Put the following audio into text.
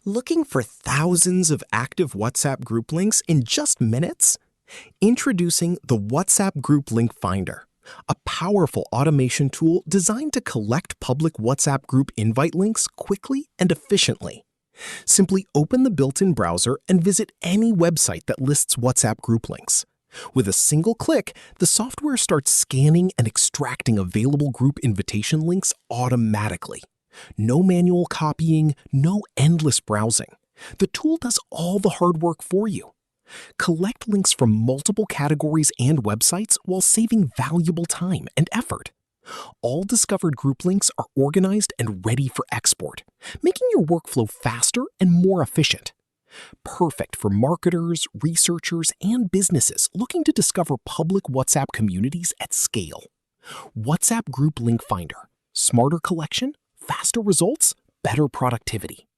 Looking for thousands of active WhatsApp group links in just minutes? Introducing the WhatsApp Group Link Finder, a powerful automation tool designed to collect public WhatsApp group invite links quickly and efficiently. Simply open the built-in browser and visit any website that lists WhatsApp group links. With a single click, the software starts scanning and extracting available group invitation links automatically. No manual copying, no endless browsing. The tool does all the hard work for you. Collect links from multiple categories and websites while saving valuable time and effort. All discovered group links are organized and ready for export, making your workflow faster and more efficient. Perfect for marketers, researchers, and businesses looking to discover public WhatsApp communities at scale. WhatsApp Group Link Finder. Smarter collection, faster results, better productivity.